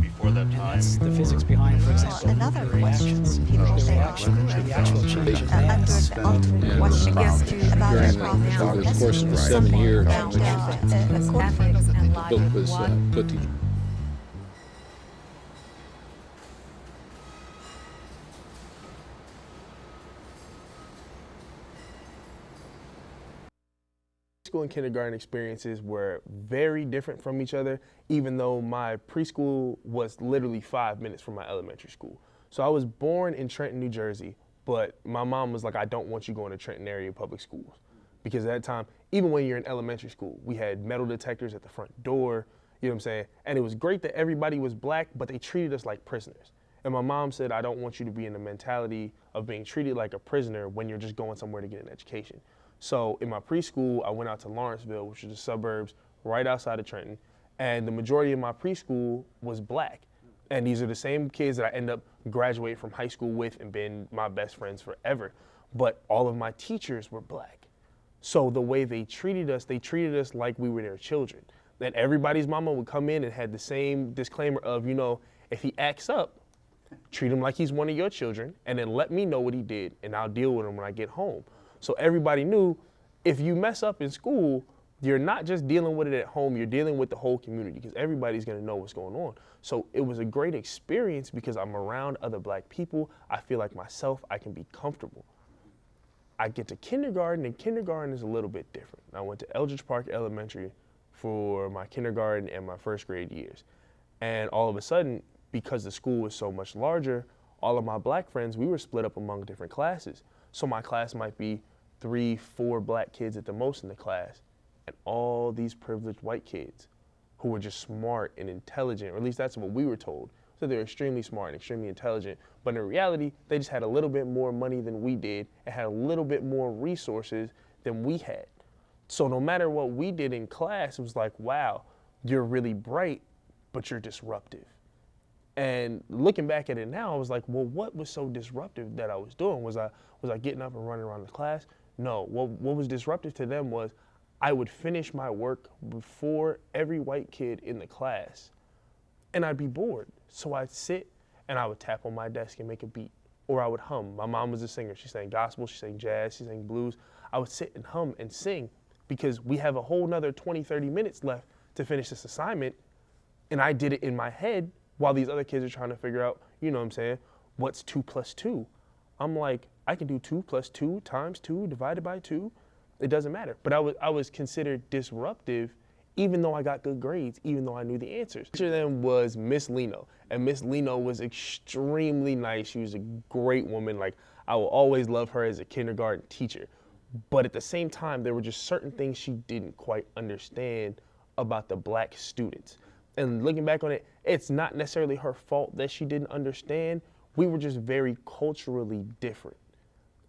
Before that time. It's the physics behind, for example, another reactions. question people say The actual change of under mass. the ultimate question about During the profit over the course of the 7 years in which the book was put together. School and kindergarten experiences were very different from each other, even though my preschool was literally 5 minutes from my elementary school. So I was born in Trenton, New Jersey, but my mom was like, I don't want you going to Trenton area public schools. Because at that time, even when you're in elementary school, we had metal detectors at the front door, you know what I'm saying? And it was great that everybody was black, but they treated us like prisoners. And my mom said, I don't want you to be in the mentality of being treated like a prisoner when you're just going somewhere to get an education. So in my preschool, I went out to Lawrenceville, which is the suburbs right outside of Trenton, and the majority of my preschool was black. And these are the same kids that I end up graduating from high school with and been my best friends forever. But all of my teachers were black. So the way they treated us like we were their children. That everybody's mama would come in and had the same disclaimer of, you know, if he acts up, treat him like he's one of your children, and then let me know what he did, and I'll deal with him when I get home. So everybody knew if you mess up in school, you're not just dealing with it at home, you're dealing with the whole community because everybody's gonna know what's going on. So it was a great experience because I'm around other black people. I feel like myself, I can be comfortable. I get to kindergarten, and kindergarten is a little bit different. I went to Eldridge Park Elementary for my kindergarten and my first grade years. And all of a sudden, because the school was so much larger, all of my black friends, we were split up among different classes. So my class might be 3, 4 black kids at the most in the class, and all these privileged white kids who were just smart and intelligent, or at least that's what we were told. So they were extremely smart and extremely intelligent, but in reality, they just had a little bit more money than we did and had a little bit more resources than we had. So no matter what we did in class, it was like, wow, you're really bright, but you're disruptive. And looking back at it now, I was like, well, what was so disruptive that I was doing? Was I getting up and running around the class? No, what was disruptive to them was I would finish my work before every white kid in the class, and I'd be bored. So I'd sit and I would tap on my desk and make a beat, or I would hum. My mom was a singer. She sang gospel, she sang jazz, she sang blues. I would sit and hum and sing because we have a whole nother 20, 30 minutes left to finish this assignment, and I did it in my head while these other kids are trying to figure out, you know what I'm saying, what's 2 plus 2? I'm like, I can do 2 plus 2 times 2 divided by 2. It doesn't matter. But I was considered disruptive even though I got good grades, even though I knew the answers. Teacher then was Miss Lino, and Miss Lino was extremely nice. She was a great woman. Like, I will always love her as a kindergarten teacher. But at the same time, there were just certain things she didn't quite understand about the black students. And looking back on it, it's not necessarily her fault that she didn't understand. We were just very culturally different.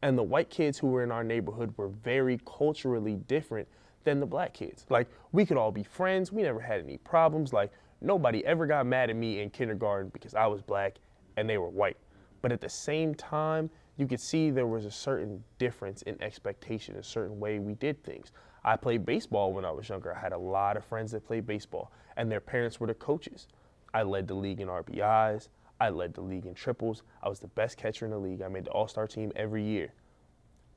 And the white kids who were in our neighborhood were very culturally different than the black kids. Like, we could all be friends. We never had any problems. Like, nobody ever got mad at me in kindergarten because I was black and they were white. But at the same time, you could see there was a certain difference in expectation, a certain way we did things. I played baseball when I was younger. I had a lot of friends that played baseball, and their parents were the coaches. I led the league in RBIs. I led the league in triples. I was the best catcher in the league. I made the all-star team every year.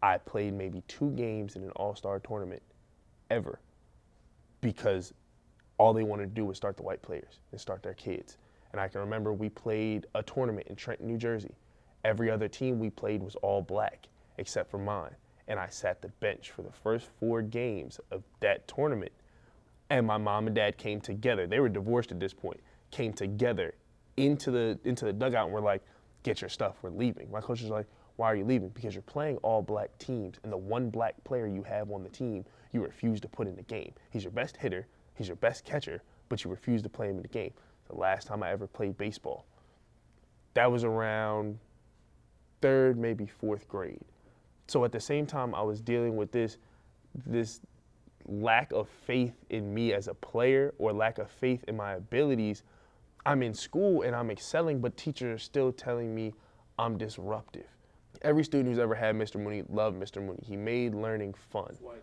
I played maybe 2 games in an all-star tournament ever because all they wanted to do was start the white players and start their kids. And I can remember we played a tournament in Trenton, New Jersey. Every other team we played was all black except for mine. And I sat the bench for the first 4 games of that tournament. And my mom and dad came together. They were divorced at this point. Came together into the dugout and were like, get your stuff, we're leaving. My coach was like, why are you leaving? Because you're playing all black teams, and the one black player you have on the team, you refuse to put in the game. He's your best hitter, he's your best catcher, but you refuse to play him in the game. The last time I ever played baseball, that was around 3rd, maybe 4th grade. So at the same time I was dealing with this lack of faith in me as a player or lack of faith in my abilities, I'm in school and I'm excelling, but teachers are still telling me I'm disruptive. Every student who's ever had Mr. Mooney loved Mr. Mooney. He made learning fun. White.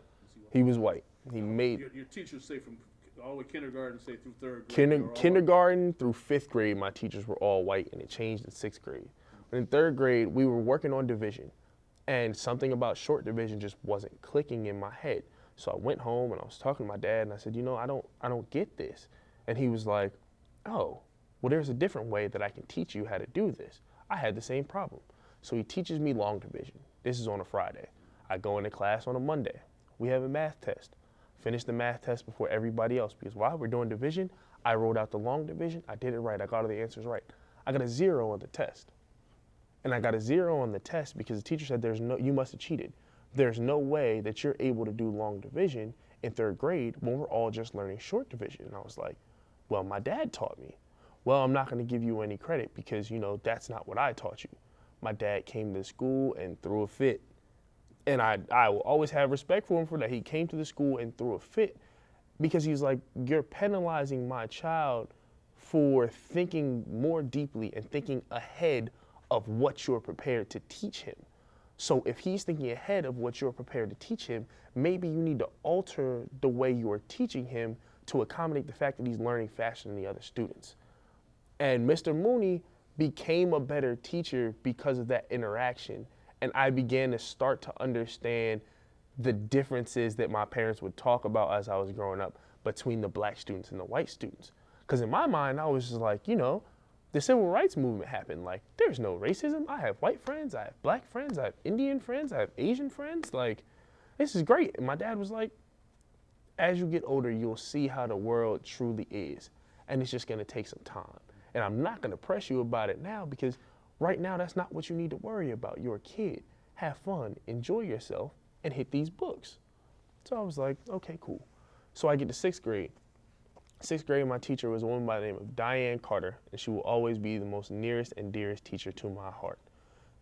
He was white. He made. Your teachers say from all the way kindergarten, say through third grade. Kindergarten through 5th grade, my teachers were all white, and it changed in 6th grade. But in 3rd grade, we were working on division, and something about short division just wasn't clicking in my head. So I went home and I was talking to my dad, and I said, I don't get this. And he was like, oh, well, there's a different way that I can teach you how to do this. I had the same problem. So he teaches me long division. This is on a Friday. I go into class on a Monday. We have a math test. Finish the math test before everybody else, because while we're doing division, I wrote out the long division. I did it right. I got all the answers right. I got a 0 on the test. And I got a 0 on the test because the teacher said you must have cheated. There's no way that you're able to do long division in 3rd grade when we're all just learning short division. And I was like, well, my dad taught me. Well, I'm not going to give you any credit because, that's not what I taught you. My dad came to school and threw a fit. And I will always have respect for him for that. He came to the school and threw a fit because he's like, you're penalizing my child for thinking more deeply and thinking ahead of what you're prepared to teach him. So if he's thinking ahead of what you're prepared to teach him, maybe you need to alter the way you're teaching him to accommodate the fact that he's learning faster than the other students. And Mr. Mooney became a better teacher because of that interaction. And I began to start to understand the differences that my parents would talk about as I was growing up between the black students and the white students. Because in my mind, I was just like, the civil rights movement happened. Like, there's no racism. I have white friends, I have black friends, I have Indian friends, I have Asian friends. Like, this is great. And my dad was like, as you get older, you'll see how the world truly is. And it's just gonna take some time. And I'm not gonna press you about it now because right now that's not what you need to worry about. You're a kid. Have fun, enjoy yourself, and hit these books. So I was like, okay, cool. So I get to 6th grade. 6th grade, my teacher was a woman by the name of Diane Carter, and she will always be the most nearest and dearest teacher to my heart.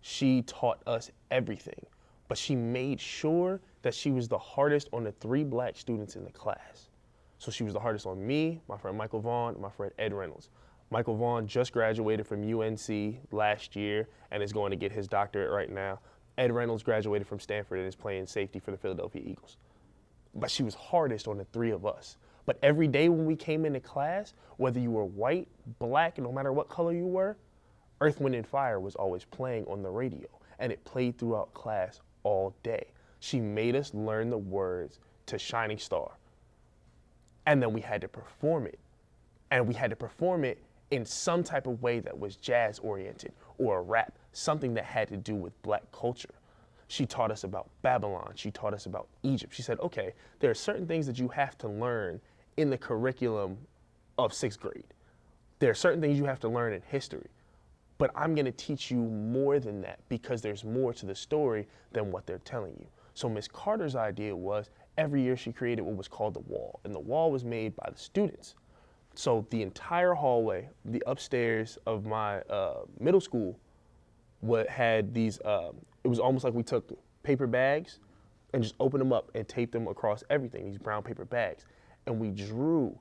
She taught us everything, but she made sure that she was the hardest on the 3 black students in the class. So she was the hardest on me, my friend Michael Vaughn, and my friend Ed Reynolds. Michael Vaughn just graduated from UNC last year and is going to get his doctorate right now. Ed Reynolds graduated from Stanford and is playing safety for the Philadelphia Eagles. But she was hardest on the 3 of us. But every day when we came into class, whether you were white, black, no matter what color you were, Earth, Wind, and Fire was always playing on the radio. And it played throughout class all day. She made us learn the words to Shining Star. And then we had to perform it. And we had to perform it in some type of way that was jazz oriented or a rap, something that had to do with black culture. She taught us about Babylon. She taught us about Egypt. She said, okay, there are certain things that you have to learn in the curriculum of 6th grade. There are certain things you have to learn in history, but I'm gonna teach you more than that because there's more to the story than what they're telling you. So Miss Carter's idea was every year she created what was called the wall, and the wall was made by the students. So the entire hallway, the upstairs of my middle school had these, it was almost like we took paper bags and just opened them up and taped them across everything, these brown paper bags. And we drew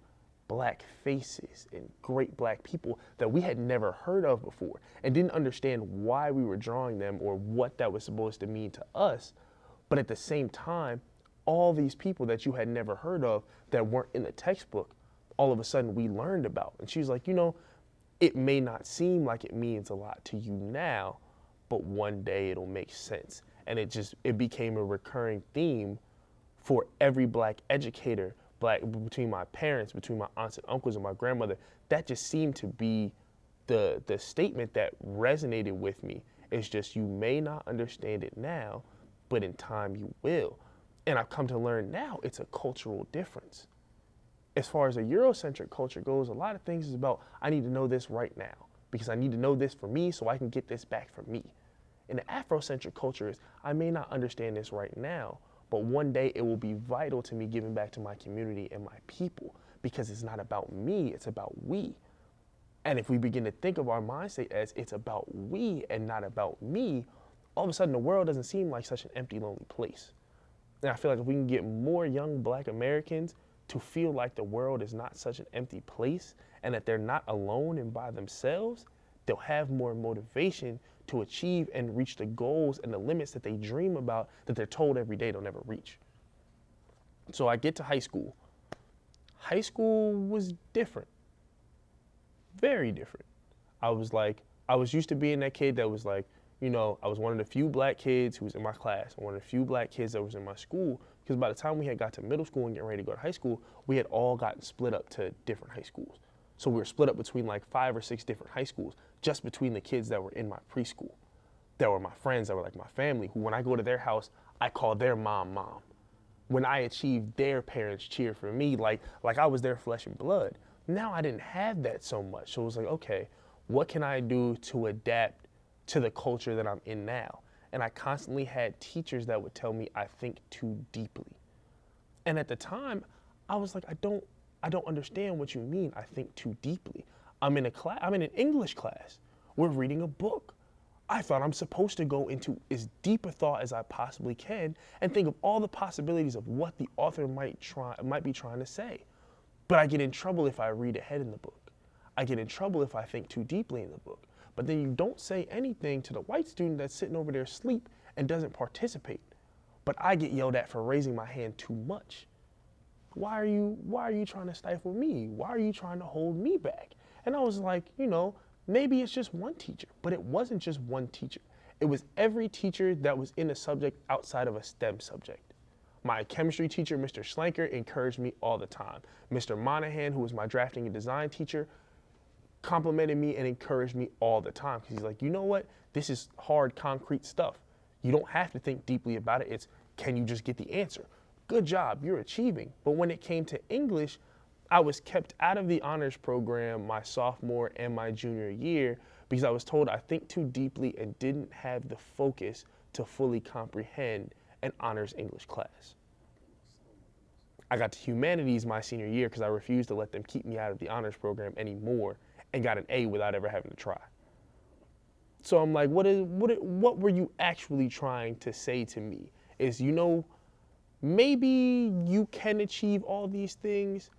black faces and great black people that we had never heard of before and didn't understand why we were drawing them or what that was supposed to mean to us. But at the same time, all these people that you had never heard of that weren't in the textbook, all of a sudden we learned about. And she was like, it may not seem like it means a lot to you now, but one day it'll make sense. And it became a recurring theme for every black educator, between my parents, between my aunts and uncles and my grandmother. That just seemed to be the statement that resonated with me. It's just, you may not understand it now, but in time you will. And I've come to learn now it's a cultural difference. As far as a Eurocentric culture goes, a lot of things is about, I need to know this right now because I need to know this for me so I can get this back for me. And the Afrocentric culture is, I may not understand this right now, but one day it will be vital to me giving back to my community and my people because it's not about me, it's about we. And if we begin to think of our mindset as it's about we and not about me, all of a sudden the world doesn't seem like such an empty, lonely place. And I feel like if we can get more young black Americans to feel like the world is not such an empty place and that they're not alone and by themselves, they'll have more motivation to achieve and reach the goals and the limits that they dream about that they're told every day they'll never reach. So I get to high school. High school was different, very different. I was used to being that kid that was like, I was one of the few black kids who was in my class, one of the few black kids that was in my school, because by the time we had got to middle school and getting ready to go to high school, we had all gotten split up to different high schools. So we were split up between like 5 or 6 different high schools, just between the kids that were in my preschool, that were my friends, that were like my family, who when I go to their house, I call their mom, mom. When I achieved, their parents cheer for me like I was their flesh and blood. Now I didn't have that so much. So it was like, okay, what can I do to adapt to the culture that I'm in now? And I constantly had teachers that would tell me I think too deeply. And at the time, I was like, I don't understand what you mean, I think too deeply. I'm in an English class. We're reading a book. I thought I'm supposed to go into as deep a thought as I possibly can and think of all the possibilities of what the author might be trying to say. But I get in trouble if I read ahead in the book. I get in trouble if I think too deeply in the book. But then you don't say anything to the white student that's sitting over there asleep and doesn't participate. But I get yelled at for raising my hand too much. Why are you trying to stifle me? Why are you trying to hold me back? And I was like, maybe it's just one teacher, but it wasn't just one teacher. It was every teacher that was in a subject outside of a STEM subject. My chemistry teacher, Mr. Schlenker, encouraged me all the time. Mr. Monahan, who was my drafting and design teacher, complimented me and encouraged me all the time. Because he's like, you know what? This is hard, concrete stuff. You don't have to think deeply about it. It's, can you just get the answer? Good job, you're achieving. But when it came to English, I was kept out of the honors program my sophomore and my junior year because I was told I think too deeply and didn't have the focus to fully comprehend an honors English class. I got to humanities my senior year because I refused to let them keep me out of the honors program anymore and got an A without ever having to try. So I'm like, what were you actually trying to say to me? Is, maybe you can achieve all these things,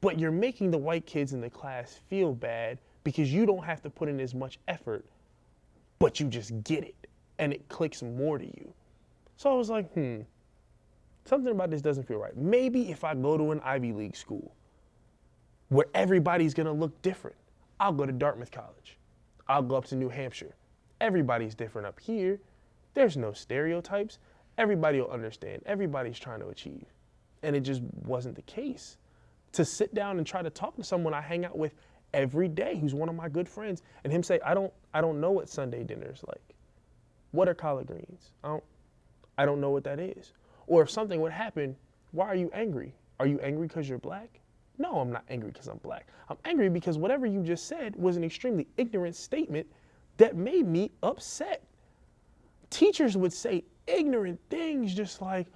but you're making the white kids in the class feel bad because you don't have to put in as much effort, but you just get it, and it clicks more to you. So I was like, something about this doesn't feel right. Maybe if I go to an Ivy League school where everybody's gonna look different, I'll go to Dartmouth College. I'll go up to New Hampshire. Everybody's different up here. There's no stereotypes. Everybody will understand. Everybody's trying to achieve. And it just wasn't the case. To sit down and try to talk to someone I hang out with every day who's one of my good friends and him say, I don't know what Sunday dinner is like. What are collard greens? I don't know what that is. Or if something would happen, why are you angry? Are you angry because you're black? No, I'm not angry because I'm black. I'm angry because whatever you just said was an extremely ignorant statement that made me upset. Teachers would say ignorant things just like,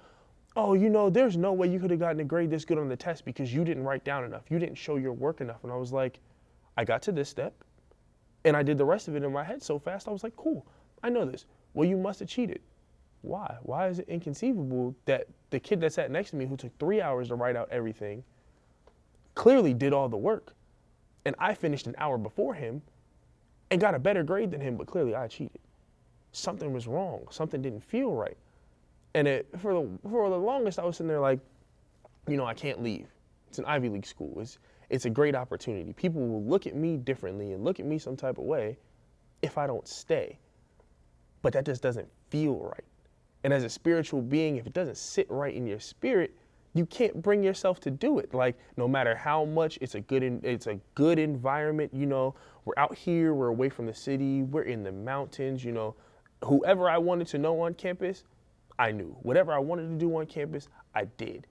oh, there's no way you could have gotten a grade this good on the test because you didn't write down enough. You didn't show your work enough. And I was like, I got to this step and I did the rest of it in my head so fast. I was like, cool, I know this. Well, you must have cheated. Why? Why is it inconceivable that the kid that sat next to me who took 3 hours to write out everything clearly did all the work and I finished an hour before him and got a better grade than him, but clearly I cheated. Something was wrong. Something didn't feel right. And for the longest, I was sitting there like, I can't leave. It's an Ivy League school. It's a great opportunity. People will look at me differently and look at me some type of way if I don't stay. But that just doesn't feel right. And as a spiritual being, if it doesn't sit right in your spirit, you can't bring yourself to do it. Like, no matter how much it's a good environment, we're out here, we're away from the city, we're in the mountains, whoever I wanted to know on campus, I knew. Whatever I wanted to do on campus, I did.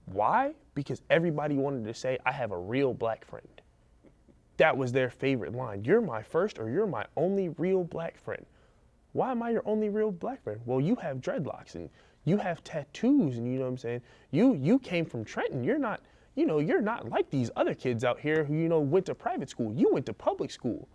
Why? Because everybody wanted to say, I have a real black friend. That was their favorite line. You're my first or you're my only real black friend. Why am I your only real black friend? Well, you have dreadlocks and you have tattoos and you know what I'm saying? You came from Trenton. You're not like these other kids out here who, went to private school. You went to public school.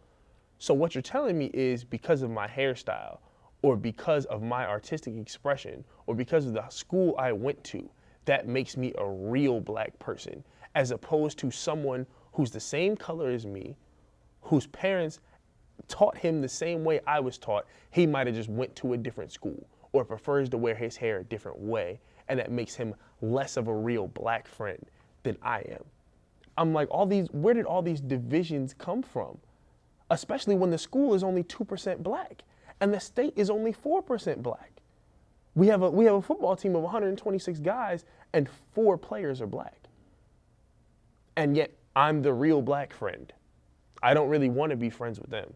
So what you're telling me is because of my hairstyle or because of my artistic expression or because of the school I went to, that makes me a real black person, as opposed to someone who's the same color as me, whose parents taught him the same way I was taught. He might have just went to a different school or prefers to wear his hair a different way, and that makes him less of a real black friend than I am. I'm like, where did all these divisions come from? Especially when the school is only 2% black and the state is only 4% black. We have a football team of 126 guys and 4 players are black. And yet I'm the real black friend. I don't really want to be friends with them.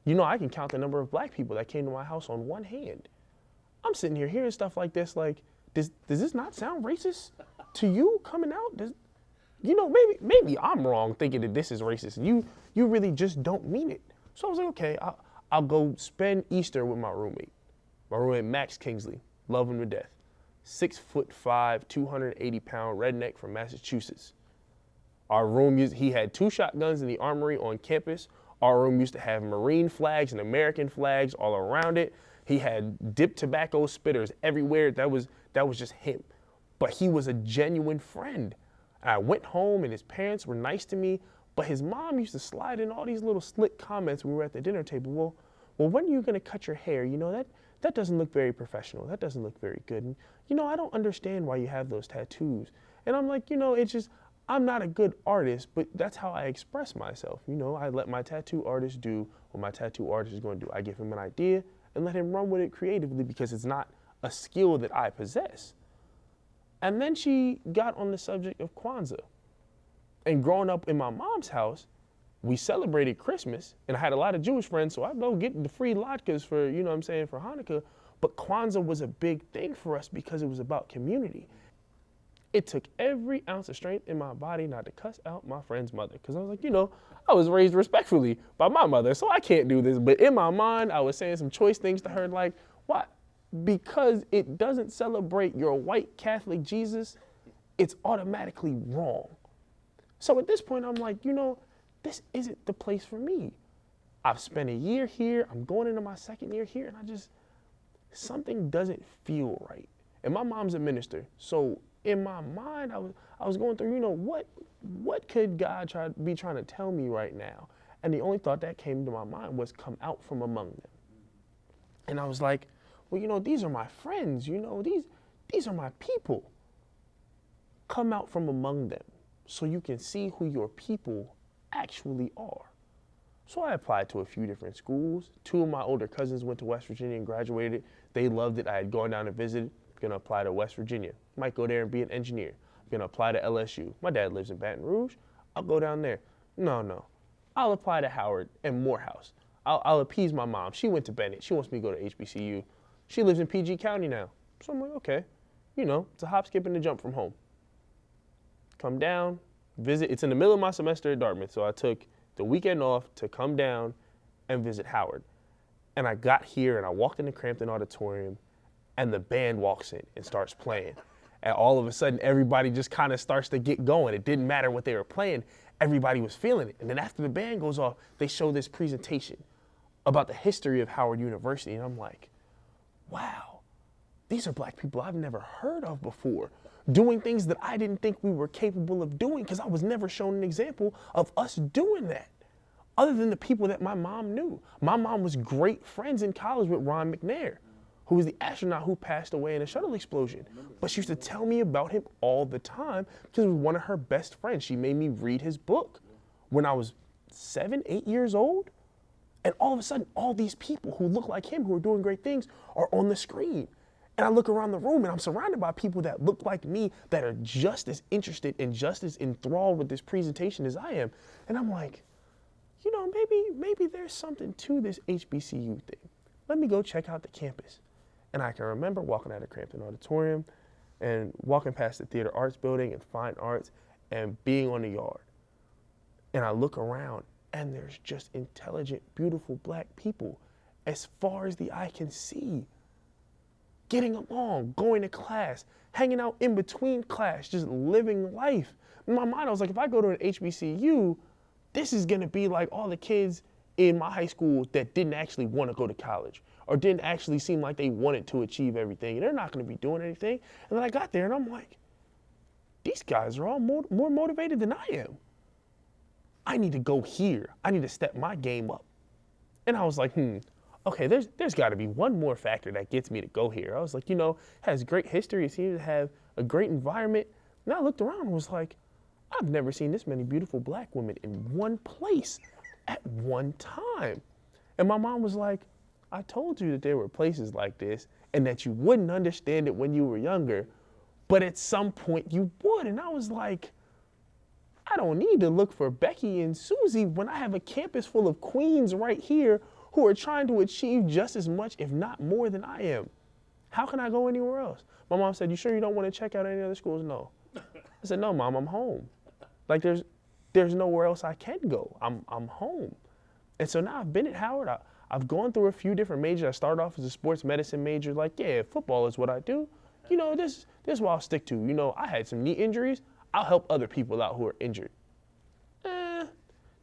You know, I can count the number of black people that came to my house on one hand. I'm sitting here hearing stuff like this, like, does this not sound racist to you coming out? You know, maybe I'm wrong thinking that this is racist. You really just don't mean it. So I was like, okay, I'll go spend Easter with my roommate. My roommate, Max Kingsley, love him to death. 6'5", 280-pound redneck from Massachusetts. Our room, he had 2 shotguns in the armory on campus. Our room used to have Marine flags and American flags all around it. He had dip tobacco spitters everywhere. That was just him. But he was a genuine friend. And I went home and his parents were nice to me, but his mom used to slide in all these little slick comments when we were at the dinner table. Well, when are you gonna cut your hair? You know, that doesn't look very professional. That doesn't look very good. And, you know, I don't understand why you have those tattoos. And I'm like, you know, it's just, I'm not a good artist, but that's how I express myself. You know, I let my tattoo artist do what my tattoo artist is going to do. I give him an idea and let him run with it creatively because it's not a skill that I possess. And then she got on the subject of Kwanzaa. And growing up in my mom's house, we celebrated Christmas, and I had a lot of Jewish friends, so I'd go get the free latkes for, you know what I'm saying, for Hanukkah. But Kwanzaa was a big thing for us because it was about community. It took every ounce of strength in my body not to cuss out my friend's mother. Because I was like, you know, I was raised respectfully by my mother, so I can't do this. But in my mind, I was saying some choice things to her like, why? Because it doesn't celebrate your white Catholic Jesus, it's automatically wrong. So at this point, I'm like, you know, this isn't the place for me. I've spent a year here, I'm going into my 2nd year here, and something doesn't feel right. And my mom's a minister, so in my mind, I was going through, you know, what could God be trying to tell me right now? And the only thought that came to my mind was come out from among them. And I was like, well, you know, these are my friends, you know, these are my people. Come out from among them so you can see who your people actually are. So I applied to a few different schools. 2 of my older cousins went to West Virginia and graduated. They loved it. I had gone down and visited. Gonna apply to West Virginia. Might go there and be an engineer. Gonna apply to LSU. My dad lives in Baton Rouge. I'll go down there. No. I'll apply to Howard and Morehouse. I'll appease my mom. She went to Bennett. She wants me to go to HBCU. She lives in PG County now. So I'm like, okay. You know, it's a hop, skip, and a jump from home. Come down, visit. It's in the middle of my semester at Dartmouth, so I took the weekend off to come down and visit Howard. And I got here and I walked in the Crampton Auditorium and the band walks in and starts playing. And all of a sudden, everybody just kind of starts to get going. It didn't matter what they were playing. Everybody was feeling it. And then after the band goes off, they show this presentation about the history of Howard University. And I'm like, wow, these are black people I've never heard of before, doing things that I didn't think we were capable of doing because I was never shown an example of us doing that, other than the people that my mom knew. My mom was great friends in college with Ron McNair, who was the astronaut who passed away in a shuttle explosion. But she used to tell me about him all the time because he was one of her best friends. She made me read his book when I was 7, 8 years old. And all of a sudden, all these people who look like him, who are doing great things, are on the screen. And I look around the room and I'm surrounded by people that look like me, that are just as interested and just as enthralled with this presentation as I am. And I'm like, you know, maybe there's something to this HBCU thing. Let me go check out the campus. And I can remember walking out of Crampton Auditorium and walking past the Theater Arts Building and Fine Arts and being on the yard. And I look around and there's just intelligent, beautiful black people as far as the eye can see, getting along, going to class, hanging out in between class, just living life. In my mind, I was like, if I go to an HBCU, this is gonna be like all the kids in my high school that didn't actually want to go to college or didn't actually seem like they wanted to achieve everything. And they're not gonna be doing anything. And then I got there and I'm like, these guys are all more motivated than I am. I need to go here. I need to step my game up. And I was like, okay, there's gotta be one more factor that gets me to go here. I was like, you know, it has great history. It seems to have a great environment. And I looked around and was like, I've never seen this many beautiful black women in one place at one time. And my mom was like, I told you that there were places like this and that you wouldn't understand it when you were younger, but at some point you would. And I was like, I don't need to look for Becky and Susie when I have a campus full of queens right here who are trying to achieve just as much, if not more than I am. How can I go anywhere else? My mom said, you sure you don't want to check out any other schools? No. I said, no, Mom, I'm home. Like there's nowhere else I can go. I'm home. And so now I've been at Howard. I've gone through a few different majors. I started off as a sports medicine major. Like, yeah, football is what I do. You know, this is what I'll stick to. You know, I had some knee injuries. I'll help other people out who are injured.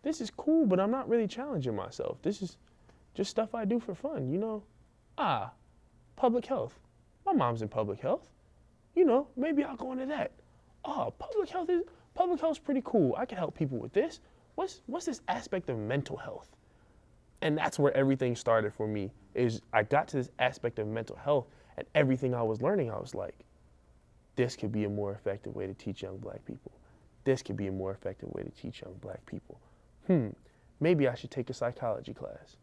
This is cool, but I'm not really challenging myself. This is just stuff I do for fun, you know? Public health. My mom's in public health. You know, maybe I'll go into that. Public health's pretty cool. I can help people with this. What's this aspect of mental health? And that's where everything started for me, is I got to this aspect of mental health, and everything I was learning, I was like, this could be a more effective way to teach young black people. This could be a more effective way to teach young black people. Maybe I should take a psychology class.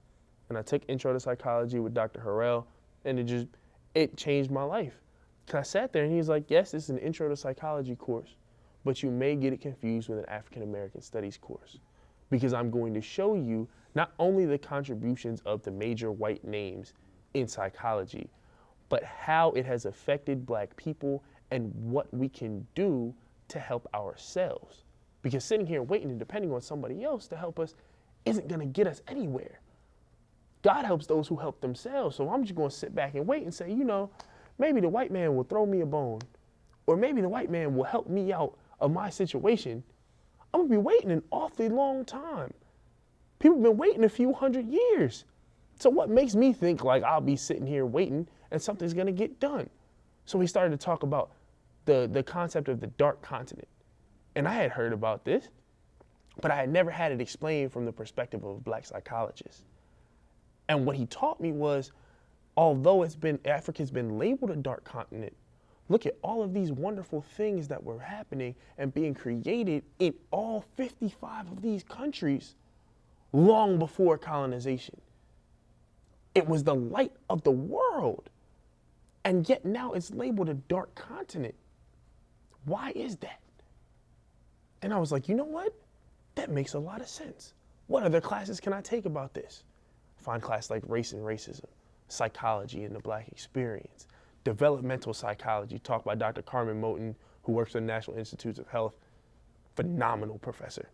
And I took Intro to Psychology with Dr. Harrell, and it changed my life. Cause I sat there and he was like, yes, this is an Intro to Psychology course, but you may get it confused with an African American Studies course, because I'm going to show you not only the contributions of the major white names in psychology, but how it has affected black people and what we can do to help ourselves. Because sitting here waiting and depending on somebody else to help us isn't gonna get us anywhere. God helps those who help themselves. So I'm just gonna sit back and wait and say, you know, maybe the white man will throw me a bone, or maybe the white man will help me out of my situation. I'm gonna be waiting an awfully long time. People have been waiting a few hundred years. So what makes me think like I'll be sitting here waiting and something's gonna get done? So we started to talk about the concept of the dark continent. And I had heard about this, but I had never had it explained from the perspective of a black psychologist. And what he taught me was, although Africa's been labeled a dark continent, look at all of these wonderful things that were happening and being created in all 55 of these countries long before colonization. It was the light of the world. And yet now it's labeled a dark continent. Why is that? And I was like, you know what? That makes a lot of sense. What other classes can I take about this? Find classes like race and racism, psychology and the black experience, developmental psychology, taught by Dr. Carmen Moten, who works at the National Institutes of Health. Phenomenal professor.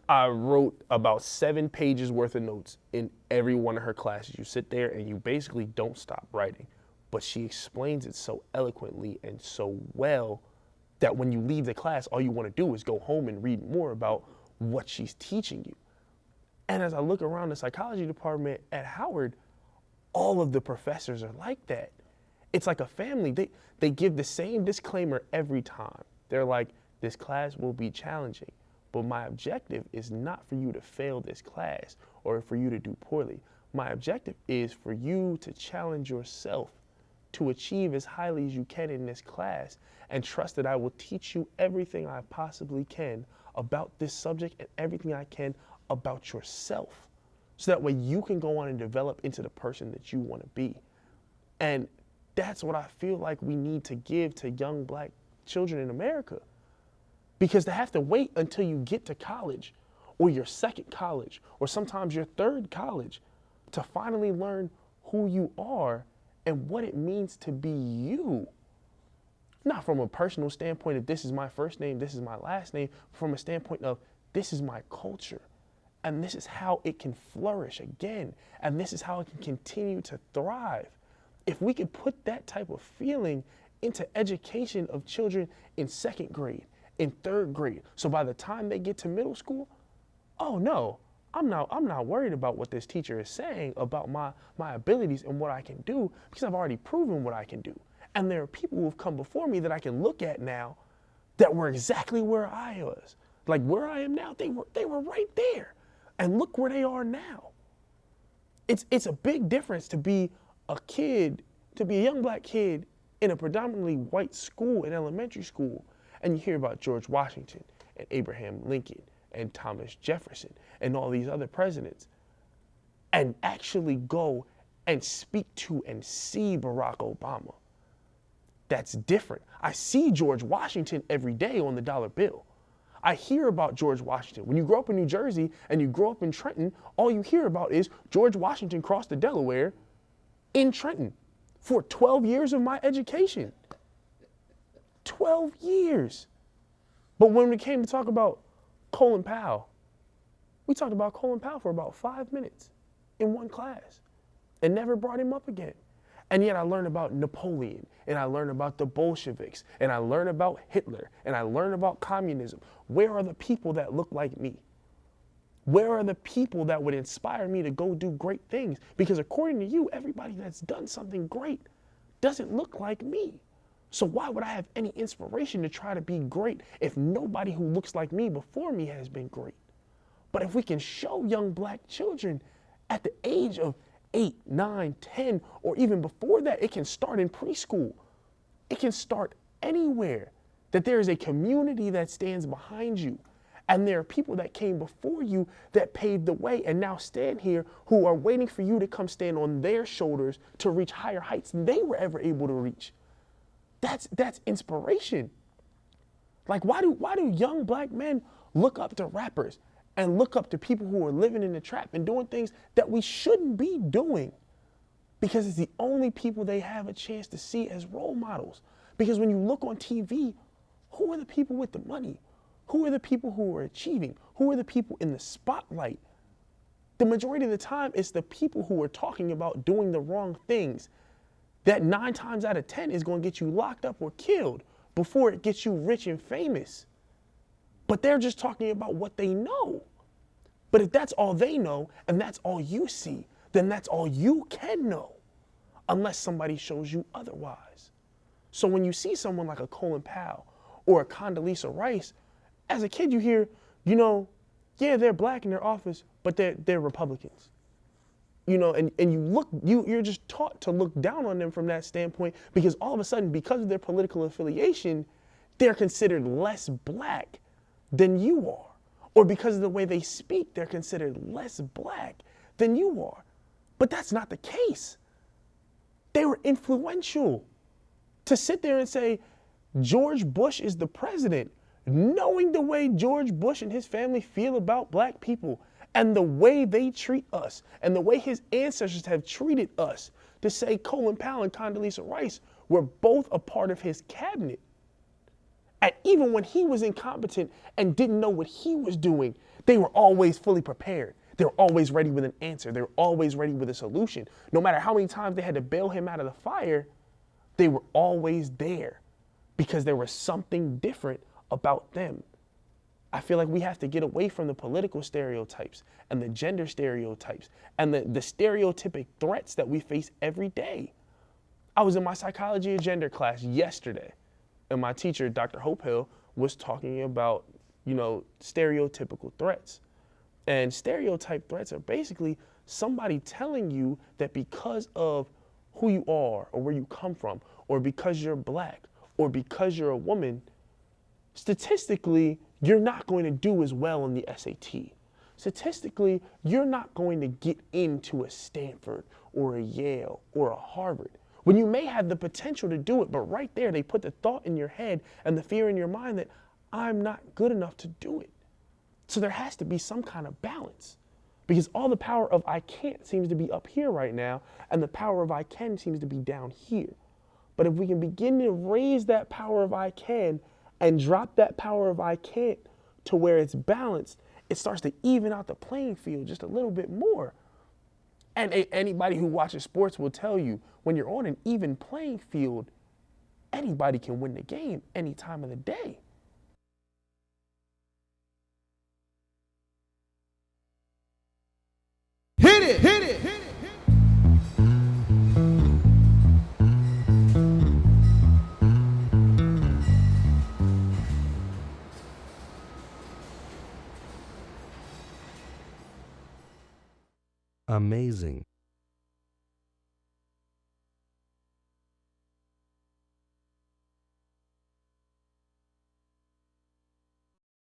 I wrote about 7 pages worth of notes in every one of her classes. You sit there and you basically don't stop writing. But she explains it so eloquently and so well that when you leave the class, all you want to do is go home and read more about what she's teaching you. And as I look around the psychology department at Howard, all of the professors are like that. It's like a family. They give the same disclaimer every time. They're like, this class will be challenging, but my objective is not for you to fail this class or for you to do poorly. My objective is for you to challenge yourself to achieve as highly as you can in this class, and trust that I will teach you everything I possibly can about this subject and everything I can about yourself, so that way you can go on and develop into the person that you want to be. And that's what I feel like we need to give to young black children in America. Because to have to wait until you get to college, or your second college, or sometimes your third college, to finally learn who you are and what it means to be you. Not from a personal standpoint of this is my first name, this is my last name, but from a standpoint of this is my culture. And this is how it can flourish again. And this is how it can continue to thrive. If we could put that type of feeling into education of children in second grade, in third grade, so by the time they get to middle school, oh no, I'm not worried about what this teacher is saying about my abilities and what I can do, because I've already proven what I can do. And there are people who have come before me that I can look at now that were exactly where I was. Like where I am now, they were right there. And look where they are now. It's a big difference to be a kid, to be a young black kid in a predominantly white school in elementary school, and you hear about George Washington and Abraham Lincoln and Thomas Jefferson and all these other presidents, and actually go and speak to and see Barack Obama. That's different. I see George Washington every day on the dollar bill. I hear about George Washington. When you grow up in New Jersey and you grow up in Trenton, all you hear about is George Washington crossed the Delaware in Trenton for 12 years of my education. 12 years. But when we came to talk about Colin Powell, we talked about Colin Powell for about 5 minutes in one class and never brought him up again. And yet I learned about Napoleon, and I learned about the Bolsheviks, and I learned about Hitler, and I learned about communism. Where are the people that look like me? Where are the people that would inspire me to go do great things? Because according to you, everybody that's done something great doesn't look like me. So why would I have any inspiration to try to be great if nobody who looks like me before me has been great? But if we can show young black children at the age of 8, 9, 10, or even before that, it can start in preschool. It can start anywhere, that there is a community that stands behind you. And there are people that came before you that paved the way and now stand here who are waiting for you to come stand on their shoulders to reach higher heights than they were ever able to reach. That's inspiration. Like, why do young black men look up to rappers and look up to people who are living in the trap and doing things that we shouldn't be doing? Because it's the only people they have a chance to see as role models. Because when you look on TV, who are the people with the money? Who are the people who are achieving? Who are the people in the spotlight? The majority of the time, it's the people who are talking about doing the wrong things that 9 times out of 10 is going to get you locked up or killed before it gets you rich and famous. But they're just talking about what they know. But if that's all they know and that's all you see, then that's all you can know, unless somebody shows you otherwise. So when you see someone like a Colin Powell or a Condoleezza Rice, as a kid you hear, yeah, they're black in their office, but they're Republicans. And you're just taught to look down on them from that standpoint, because all of a sudden, because of their political affiliation, they're considered less black than you are. Or because of the way they speak, they're considered less black than you are. But that's not the case. They were influential. To sit there and say, George Bush is the president, knowing the way George Bush and his family feel about black people and the way they treat us and the way his ancestors have treated us, to say Colin Powell and Condoleezza Rice were both a part of his cabinet. And even when he was incompetent and didn't know what he was doing, they were always fully prepared. They were always ready with an answer. They were always ready with a solution. No matter how many times they had to bail him out of the fire, they were always there because there was something different about them. I feel like we have to get away from the political stereotypes and the gender stereotypes and the stereotypic threats that we face every day. I was in my psychology of gender class yesterday, and my teacher, Dr. Hope Hill, was talking about, stereotypical threats. And stereotype threats are basically somebody telling you that because of who you are or where you come from, or because you're black, or because you're a woman, statistically, you're not going to do as well on the SAT. Statistically, you're not going to get into a Stanford or a Yale or a Harvard, when you may have the potential to do it, but right there they put the thought in your head and the fear in your mind that I'm not good enough to do it. So there has to be some kind of balance, because all the power of I can't seems to be up here right now, and the power of I can seems to be down here. But if we can begin to raise that power of I can and drop that power of I can't to where it's balanced, it starts to even out the playing field just a little bit more. And anybody who watches sports will tell you, when you're on an even playing field, anybody can win the game any time of the day. Hit it, hit it, hit it. Amazing.